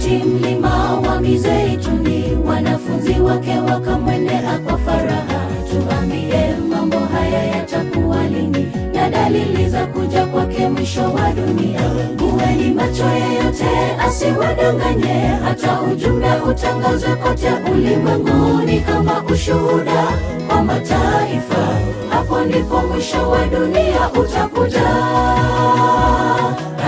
alipoketi mlima wa Mizeituni, wanafunzi wake wakamwendea kwa faraha. Tuambie, mambo haya yatakuwa lini, na dalili za kuja kwake mwisho wa dunia? Kuweni macho, yeyote asiwadanganye, hata ujumbe utangazwe kote ulimwenguni kama ushuhuda kwa mataifa. Hapo ndipo mwisho wa dunia utakuja.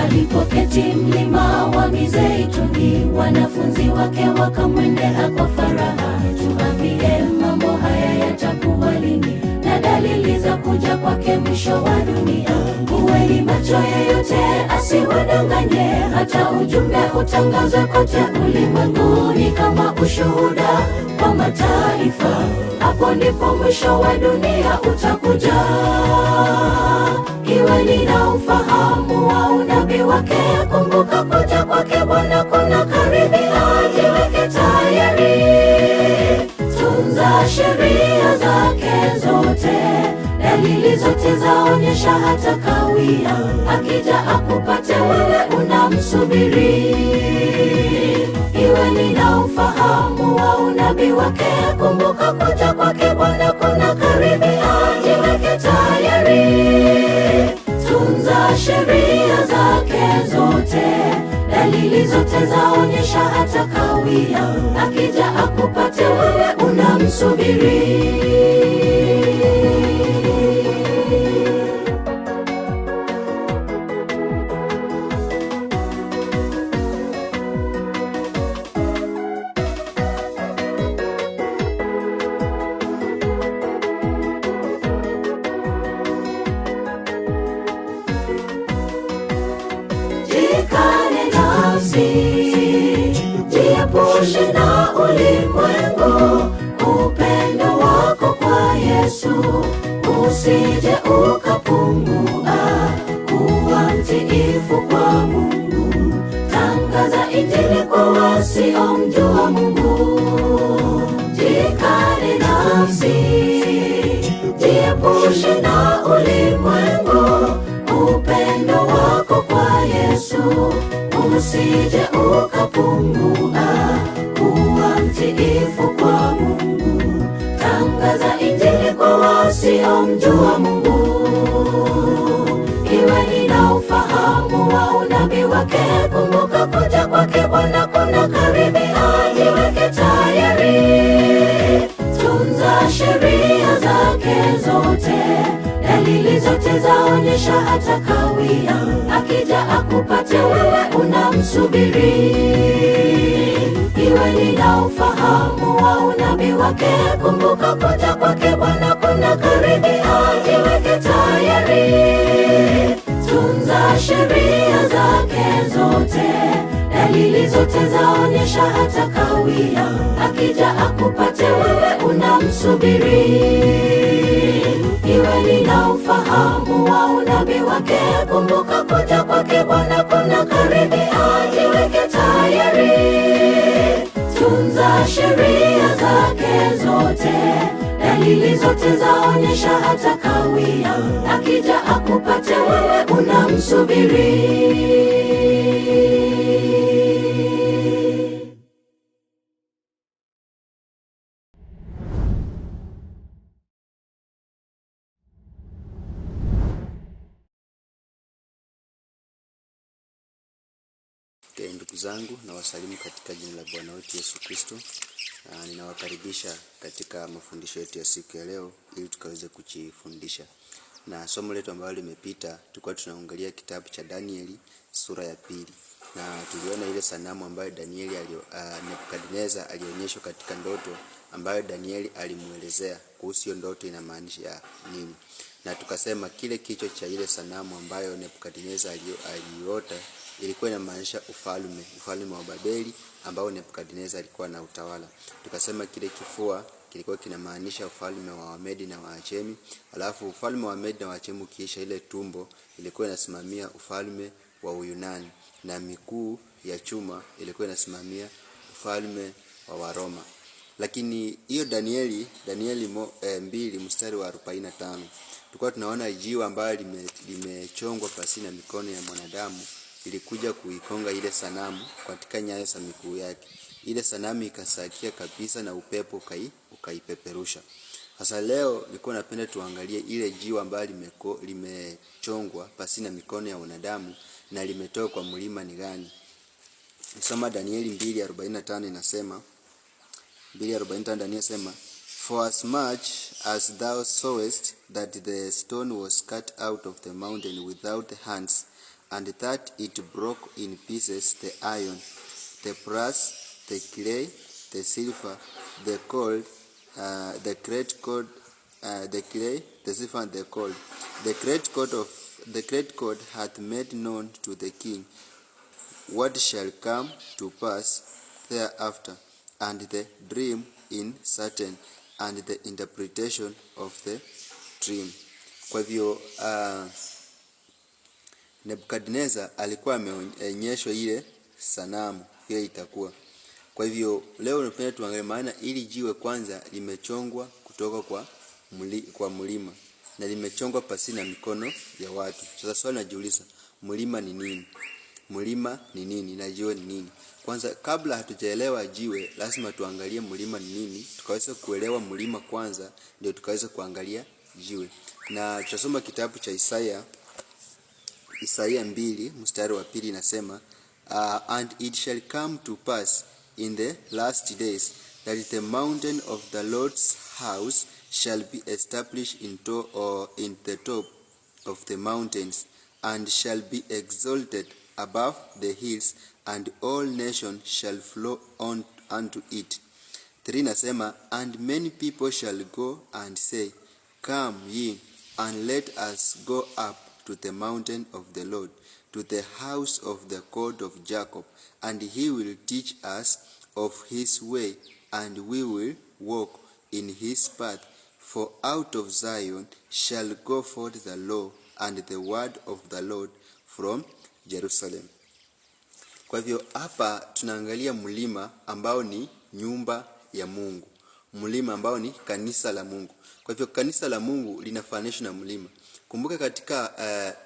Alipoketi mlima wa Mizeituni, wanafunzi wake wakamwendea kwa faraha. Tuambie, mambo haya yatakuwa lini, na dalili za kuja kwake mwisho wa dunia? Kuweni macho, yeyote asiwadanganye, hata ujumbe utangazwe kote ulimwenguni kama ushuhuda kwa mataifa. Hapo ndipo mwisho wa dunia utakuja. Iweni na ufahamu wa unabii wake. Kumbuka kuja kwake Bwana kuna karibia. Jiweke tayari, tunza sheria zake zote. Dalili zote zaonyesha hata kawia. Akija akupate wewe unamsubiri. Iweni na ufahamu wa unabii wake. Kumbuka kuja kwake Bwana kuna karibia. Jiweke tayari, tunza sheria zake zote. Dalili zote zaonyesha hata kawia. Akija akupate wewe unamsubiri. Jikane nafsi, jiepushe na ulimwengu. Upendo wako kwa Yesu usije ukapungua. Kuwa mtiifu kwa Mungu, tangaza Injili kwa wasiomjua Mungu. Jikane nafsi, jiepushe na ulimwengu. Upendo wako kwa Yesu usije ukapungua. Kuwa mtiifu kwa Mungu, tangaza Injili kwa wasiomjua Mungu. Iweni na ufahamu wa unabii wake. Kumbuka kuja kwake Bwana kuna karibia. Jiweke tayari, tunza sheria zake zote. Dalili zote zaonyesha hata kawia. Akija akupate wewe unamsubiri. Iweni na ufahamu wa unabii wake. Kumbuka kuja kwake Bwana kuna karibia. Jiweke tayari, tunza sheria zake zote. Dalili zote zaonyesha hata kawia. Akija akupate wewe unamsubiri. Iweni na ufahamu wa unabii wake. Kumbuka kuja kwake Bwana kuna karibia. Jiweke tayari, tunza sheria zake zote. Dalili zote zaonyesha hata kawia. Akija akupate wewe unamsubiri. Ndugu zangu, na wasalimu katika jina la Bwana wetu Yesu Kristo. Ninawakaribisha katika mafundisho yetu ya siku ya leo ili tukaweze kujifundisha. Na somo letu ambalo limepita tulikuwa tunaangalia kitabu cha Danieli sura ya 2. Na tuliona ile sanamu ambayo Nebukadneza alionyeshwa katika ndoto, ambayo Danieli alimuelezea kuhusu ndoto inamaanisha nini. Na tukasema kile kichwa cha ile sanamu ambayo Nebukadneza aliota ilikuwa inamaanisha ufalme wa Babeli ambao Nebukadneza alikuwa na utawala. Tukasema kile kifua kilikuwa kinamaanisha ufalme wa Wamedi na Waajemi. Alafu ufalme wa Wamedi na Waajemi kiisha, ile tumbo ilikuwa inasimamia ufalme wa Uyunani, na miguu ya chuma ilikuwa inasimamia ufalme wa Waroma. Lakini hiyo Danieli 2 mstari wa 45 tulikuwa tunaona jiwe ambalo limechongwa pasi na mikono ya mwanadamu. ilikuja kuikonga ile sanamu katika nyayo za miguu yake. Ile sanamu ikasakia kabisa na upepo ukaipeperusha. Sasa leo nilikuwa napenda tuangalie ile jiwe ambalo limechongwa pasi na mikono ya wanadamu na limetoka kwa mlima ni gani. Nisoma Danieli 2:45 inasema 2:45 Danieli inasema, for as much as thou sawest that the stone was cut out of the mountain without hands, and that it broke in pieces the iron, the brass, the clay, the silver, the gold, the great god, the clay, the silver, and the gold. The great God hath made known to the king what shall come to pass thereafter, and the dream in certain, and the interpretation of the dream. Kwa hivyo Nebukadnezar alikuwa ameonyeshwa ile sanamu vile itakuwa. Kwa hivyo leo tunapenda tuangalie, maana ili jiwe kwanza limechongwa kutoka kwa mlima na limechongwa pasi na mikono ya watu. Sasa swali najiuliza, mlima ni nini? Mlima ni nini na jiwe ni nini? Kwanza kabla hatujaelewa jiwe, lazima tuangalie mlima ni nini. Tukaweza kuelewa mlima kwanza ndio tukaweza kuangalia jiwe. Na tutasoma kitabu cha Isaya 2:2 inasema, and it shall come to pass in the last days that the mountain of the Lord's house shall be established in the top of the mountains, and shall be exalted above the hills, and all nations shall flow on unto it. 3 nasema, and many people shall go and say, come ye, and let us go up to the mountain of the Lord, to the house of the God of Jacob, and he will teach us of his way, and we will walk in his path. For out of Zion shall go forth the law and the word of the Lord from Jerusalem. Kwa hivyo hapa tunaangalia mlima ambao ni nyumba ya Mungu, mlima ambao ni kanisa la Mungu. Kwa hivyo kanisa la Mungu linafananishwa na mlima. Kumbuka katika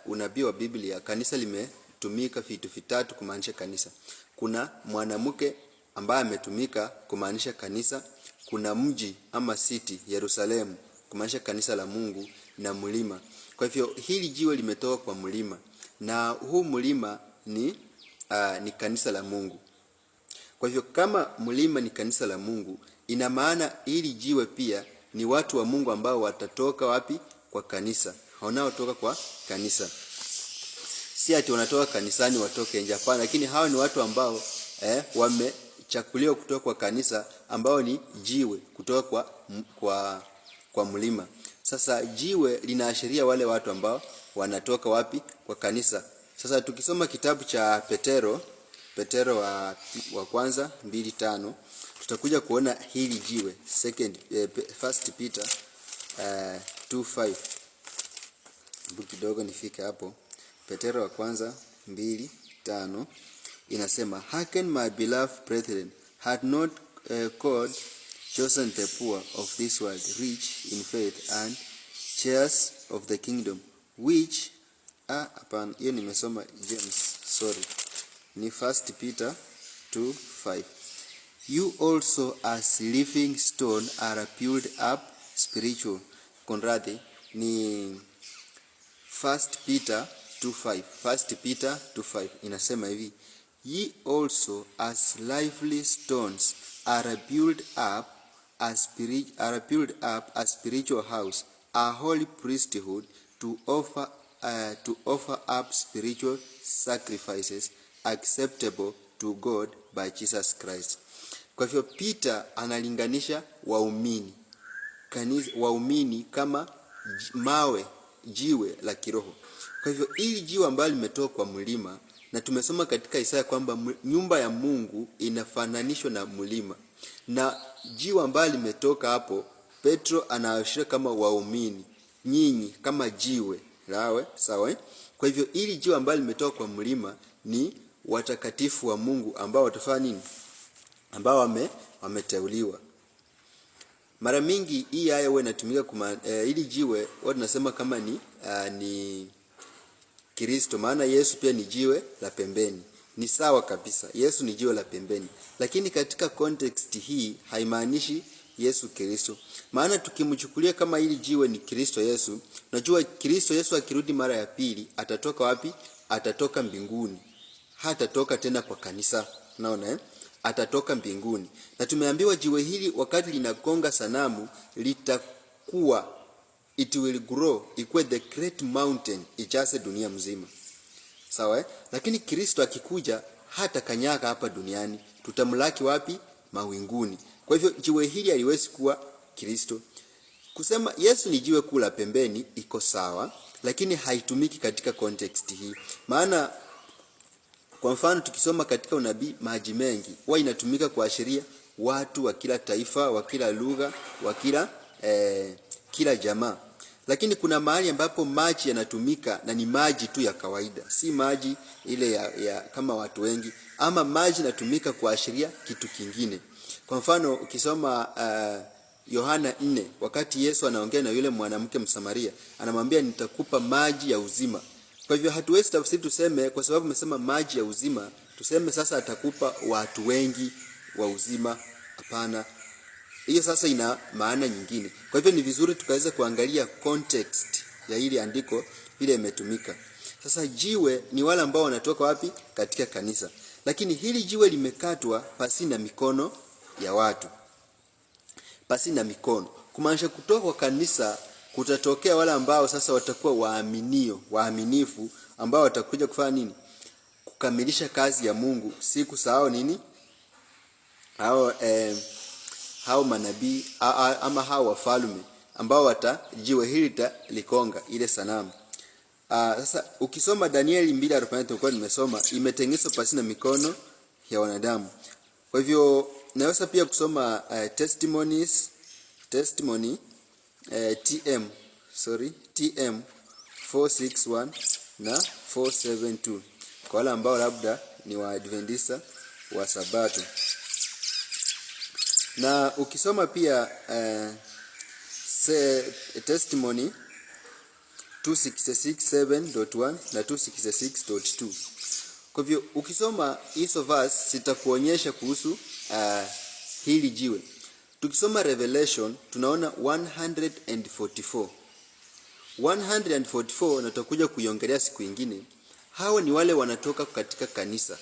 unabii wa Biblia kanisa limetumika vitu vitatu kumaanisha kanisa. Kuna mwanamke ambaye ametumika kumaanisha kanisa, kuna mji ama city Yerusalemu kumaanisha kanisa la Mungu, na mlima. Kwa hivyo hili jiwe limetoka kwa mlima, na huu mlima ni kanisa la Mungu. Kwa hivyo kama mlima ni kanisa la Mungu, ina maana hili jiwe pia ni watu wa Mungu ambao watatoka wapi? Kwa kanisa. Wanaotoka kwa kanisa. Si ati wanatoka kanisani watoke nje, hapana, lakini hao ni watu ambao wamechakuliwa kutoka kwa kanisa, ambao ni jiwe kutoka kwa mlima. Sasa jiwe linaashiria wale watu ambao wanatoka wapi? Kwa kanisa. Sasa tukisoma kitabu cha Petero wa kwanza 2:5 tutakuja kuona hili jiwe. First Peter 2:5. Kidogo nifike hapo. Petero wa kwanza 2:5 inasema, hearken my beloved brethren, had not God chosen the poor of this world rich in faith and shares of the kingdom which upon hiyo nimesoma James, sorry, ni First Peter 2:5. You also as living stone are built up spiritual. Konradi ni First Peter 2:5 inasema hivi, ye also as lively stones are built up a spiritual house, a holy priesthood, to offer up spiritual sacrifices acceptable to God by Jesus Christ. Kwa hivyo Peter analinganisha waumini kama mawe, jiwe la kiroho. Kwa hivyo ili jiwe ambalo limetoka kwa mlima, na tumesoma katika Isaya kwamba nyumba ya Mungu inafananishwa na mlima, na jiwe ambalo limetoka hapo Petro anaashiria kama waumini, nyinyi kama jiwe lawe, sawa? Kwa hivyo ili jiwe ambalo limetoka kwa mlima ni watakatifu wa Mungu ambao watafanya nini? Ambao wameteuliwa. Mara mingi hii aya huwa inatumika ili jiwe wao tunasema kama ni Kristo, maana Yesu pia ni jiwe la pembeni. Ni sawa kabisa, Yesu ni jiwe la pembeni, lakini katika context hii haimaanishi Yesu Kristo. Maana tukimchukulia kama hili jiwe ni Kristo Yesu, najua Kristo Yesu akirudi mara ya pili atatoka wapi? Atatoka mbinguni. Hatatoka tena kwa kanisa. Naona atatoka mbinguni. Na tumeambiwa jiwe hili wakati linagonga sanamu litakuwa, it will grow, ikuwe the great mountain, ijaze dunia mzima. Sawa Lakini Kristo akikuja hata kanyaga hapa duniani, tutamlaki wapi? Mawinguni. Kwa hivyo jiwe hili haliwezi kuwa Kristo. Kusema Yesu ni jiwe kula pembeni iko sawa, lakini haitumiki katika context hii. Maana kwa mfano tukisoma katika unabii, maji mengi huwa inatumika kuashiria watu wa kila taifa, wa kila lugha, wa kila jamaa. Lakini kuna mahali ambapo maji yanatumika na ni maji tu ya kawaida, si maji ile ya kama watu wengi, ama maji yanatumika kuashiria kitu kingine. Kwa mfano ukisoma Yohana 4, wakati Yesu anaongea na yule mwanamke Msamaria, anamwambia nitakupa maji ya uzima. Kwa hivyo hatuwezi tafsiri tuseme kwa sababu umesema maji ya uzima, tuseme sasa atakupa watu wengi wa uzima. Hapana. Hiyo sasa ina maana nyingine. Kwa hivyo ni vizuri tukaweza kuangalia context ya hili andiko vile imetumika. Sasa jiwe ni wale ambao wanatoka wapi? Katika kanisa. Lakini hili jiwe limekatwa pasi na mikono ya watu. Pasi na mikono. Kumaanisha kutoka kwa kanisa kutatokea wale ambao sasa watakuwa waaminifu ambao watakuja kufanya nini? Kukamilisha kazi ya Mungu. Siku sao nini? Hao manabii ama hao wafalme ambao jiwe hili likonga ile sanamu. Sasa ukisoma Danieli 2:40 tulikuwa nimesoma, imetengenezwa pasi na mikono ya wanadamu. Kwa hivyo naweza pia kusoma testimony TM 461 na 472 kwa wale ambao labda ni Waadventista wa Sabato. Na ukisoma pia testimony 266:7.1 na 266.2. Kwa hivyo ukisoma hizo verse sitakuonyesha kuhusu hili jiwe. Tukisoma Revelation tunaona 144 na tutakuja kuiongelea siku nyingine. Hao ni wale wanatoka katika kanisa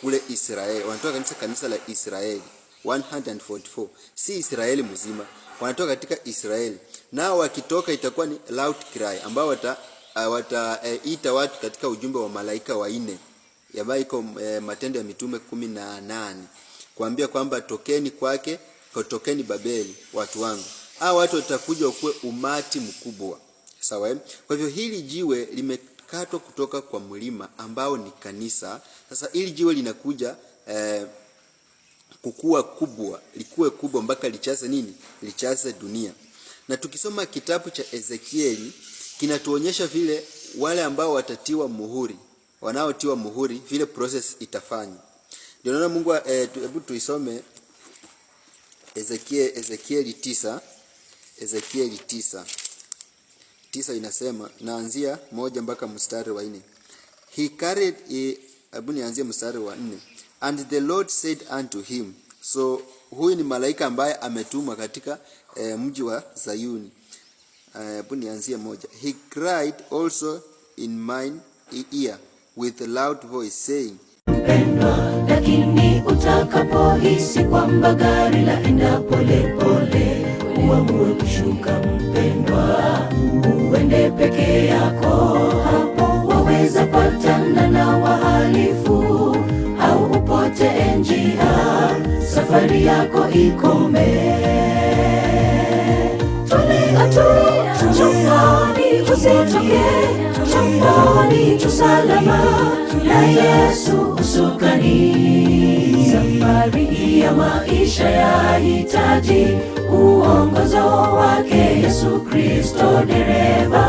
kule Israeli, wanatoka kanisa la Israeli. 144 si Israeli mzima, wanatoka katika Israeli. Nao wakitoka itakuwa ni loud cry ambao wataita watu katika ujumbe wa malaika wanne ambayo iko Matendo ya Mitume 18, kuambia kwamba tokeni kwake, tokeni Babeli watu wangu. Hao watu watakuja kuwe umati mkubwa. Sawa? Kwa hivyo hili jiwe limekatwa kutoka kwa mlima ambao ni kanisa. Sasa hili jiwe linakuja likuwe kubwa mpaka lichaze nini? Lichaze dunia. Na tukisoma kitabu cha Ezekieli kinatuonyesha vile wale ambao watatiwa muhuri, wanaotiwa muhuri, vile process itafanywa. Ndio naona Mungu hebu tuisome Ezekieli 9. Ezekieli 9 inasema, naanzia 1 mpaka mstari wa 4. He carried hebu nianzie mstari wa 4. And the Lord said unto him, so huyu ni malaika ambaye ametumwa katika mji wa Zayuni. Hebu nianzie 1. He cried also in mine ear with a loud voice saying, mpendwa, lakini utakapohisi kwamba gari laenda pole pole, uamue kushuka mpendwa, uende peke yako. Hapo waweza patana na wahalifu au upotee njia, safari yako ikome. Tulia chumbani, usitoke chumbani, tusalama na Yesu usukani. Safari ya maisha yahitaji uongozo wake Yesu Kristo dereva.